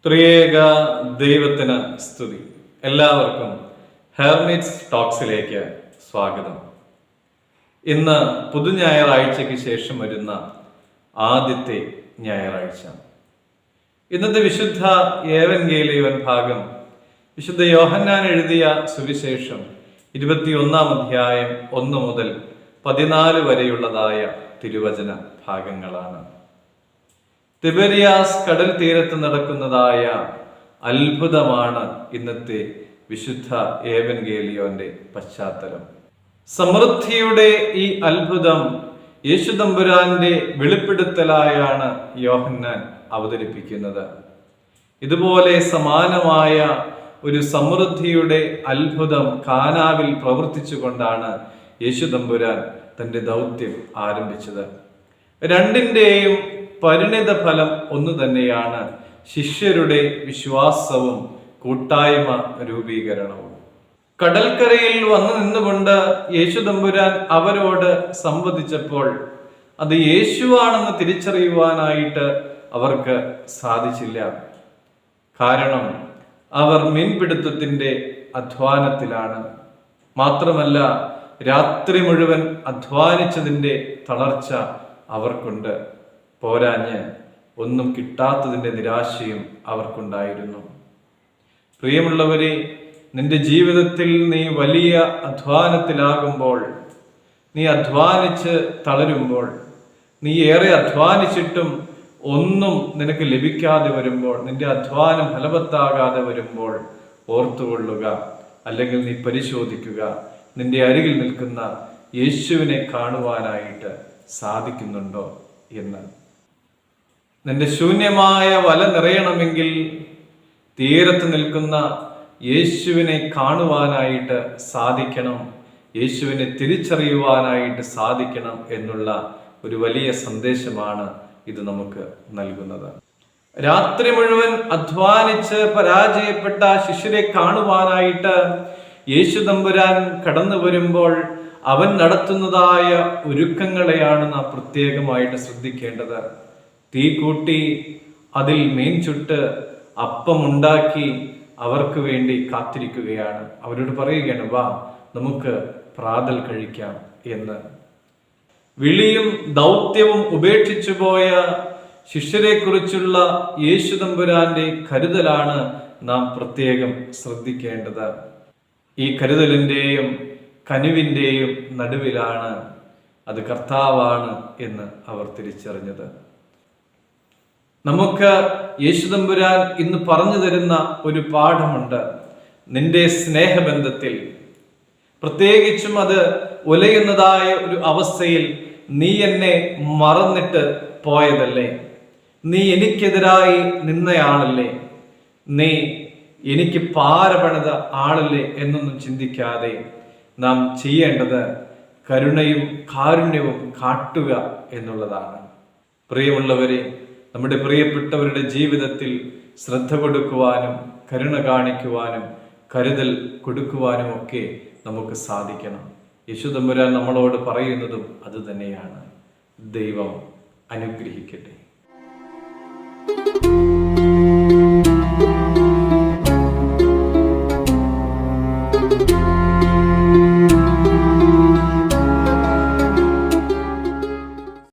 ത്രിയേക ദൈവത്തിന് സ്തുതി. എല്ലാവർക്കും ഹെർമിറ്റ്സ് ടോക്സിലേക്ക് സ്വാഗതം. ഇന്ന് പുതുഞായറാഴ്ചയ്ക്ക് ശേഷം വരുന്ന ആദ്യത്തെ ഞായറാഴ്ച. ഇന്നത്തെ വിശുദ്ധ ഏവൻഗേലിയോൻ ഭാഗം വിശുദ്ധ യോഹന്നാൻ എഴുതിയ സുവിശേഷം 21 അധ്യായം 1 മുതൽ 14 വരെയുള്ളതായ തിരുവചന ഭാഗങ്ങളാണ്. തിബരിയാസ് കടൽ തീരത്ത് നടക്കുന്നതായ അത്ഭുതമാണ് ഇന്നത്തെ വിശുദ്ധ ഏവൻഗേലിയോന്റെ പശ്ചാത്തലം. സമൃദ്ധിയുടെ ഈ അത്ഭുതം യേശുതമ്പുരാന്റെ വെളിപ്പെടുത്തലായാണ് യോഹന്നാൻ അവതരിപ്പിക്കുന്നത്. ഇതുപോലെ സമാനമായ ഒരു സമൃദ്ധിയുടെ അത്ഭുതം കാനാവിൽ പ്രവർത്തിച്ചുകൊണ്ടാണ് യേശുതമ്പുരാൻ തന്റെ ദൗത്യം ആരംഭിച്ചത്. രണ്ടിന്റെയും പരിണിത ഫലം ഒന്നു തന്നെയാണ്: ശിഷ്യരുടെ വിശ്വാസവും കൂട്ടായ്മ രൂപീകരണവും. കടൽക്കരയിൽ വന്നു നിന്നുകൊണ്ട് യേശുതമ്പുരാൻ അവരോട് സംവദിച്ചപ്പോൾ അത് യേശുവാണെന്ന് തിരിച്ചറിയുവാനായിട്ട് അവർക്ക് സാധിച്ചില്ല. കാരണം അവർ മീൻപിടുത്തത്തിന്റെ അധ്വാനത്തിലാണ്. മാത്രമല്ല, രാത്രി മുഴുവൻ അധ്വാനിച്ചതിന്റെ തളർച്ച അവർക്കുണ്ട്. പോരാഞ്ഞ് ഒന്നും കിട്ടാത്തതിന്റെ നിരാശയും അവർക്കുണ്ടായിരുന്നു. പ്രിയമുള്ളവരെ, നിന്റെ ജീവിതത്തിൽ നീ വലിയ അധ്വാനത്തിലാകുമ്പോൾ, നീ അധ്വാനിച്ച് തളരുമ്പോൾ, നീ ഏറെ അധ്വാനിച്ചിട്ടും ഒന്നും നിനക്ക് ലഭിക്കാതെ വരുമ്പോൾ, നിന്റെ അധ്വാനം ഫലവത്താകാതെ വരുമ്പോൾ ഓർത്തുകൊള്ളുക, അല്ലെങ്കിൽ നീ പരിശോധിക്കുക, നിന്റെ അരികിൽ നിൽക്കുന്ന യേശുവിനെ കാണുവാനായിട്ട് സാധിക്കുന്നുണ്ടോ എന്ന്. നിന്റെ ശൂന്യമായ വല നിറയണമെങ്കിൽ തീരത്ത് നിൽക്കുന്ന യേശുവിനെ കാണുവാനായിട്ട് സാധിക്കണം, യേശുവിനെ തിരിച്ചറിയുവാനായിട്ട് സാധിക്കണം എന്നുള്ള ഒരു വലിയ സന്ദേശമാണ് ഇത് നമുക്ക് നൽകുന്നത്. രാത്രി മുഴുവൻ അധ്വാനിച്ച് പരാജയപ്പെട്ട ശിഷ്യരെ കാണുവാനായിട്ട് യേശുതമ്പുരാൻ കടന്നു വരുമ്പോൾ അവൻ നടത്തുന്നതായ ഒരുക്കങ്ങളെയാണ് നാം പ്രത്യേകമായിട്ട് ശ്രദ്ധിക്കേണ്ടത്. തീ കൂട്ടി അതിൽ മീൻ ചുട്ട് അപ്പമുണ്ടാക്കി അവർക്ക് വേണ്ടി കാത്തിരിക്കുകയാണ്. അവരോട് പറയുകയാണ്, വാ നമുക്ക് പ്രാതൽ കഴിക്കാം എന്ന്. വിളിയും ദൗത്യവും ഉപേക്ഷിച്ചു പോയ ശിഷ്യരെ കുറിച്ചുള്ള യേശുതമ്പുരാന്റെ കരുതലാണ് നാം പ്രത്യേകം ശ്രദ്ധിക്കേണ്ടത്. ഈ കരുതലിന്റെയും കനിവിന്റെയും നടുവിലാണ് അത് കർത്താവാണ് എന്ന് അവർ തിരിച്ചറിഞ്ഞത്. നമുക്ക് യേശുതമ്പുരാൻ ഇന്ന് പറഞ്ഞു തരുന്ന ഒരു പാഠമുണ്ട്. നിന്റെ സ്നേഹബന്ധത്തിൽ, പ്രത്യേകിച്ചും അത് ഉലയുന്നതായ ഒരു അവസ്ഥയിൽ, നീ എന്നെ മറന്നിട്ട് പോയതല്ലേ, നീ എനിക്കെതിരായി നിന്നയാളല്ലേ, നീ എനിക്ക് പാര പണിത ആളല്ലേ എന്നൊന്നും ചിന്തിക്കാതെ നാം ചെയ്യേണ്ടത് കരുണയും കാരുണ്യവും കാട്ടുക എന്നുള്ളതാണ്. പ്രിയമുള്ളവരെ, നമ്മുടെ പ്രിയപ്പെട്ടവരുടെ ജീവിതത്തിൽ ശ്രദ്ധ കൊടുക്കുവാനും കരുണ കാണിക്കുവാനും കരുതൽ കൊടുക്കുവാനും ഒക്കെ നമുക്ക് സാധിക്കണം. യേശുതമ്പുരാൻ നമ്മളോട് പറയുന്നതും അത് തന്നെയാണ്. ദൈവം അനുഗ്രഹിക്കട്ടെ.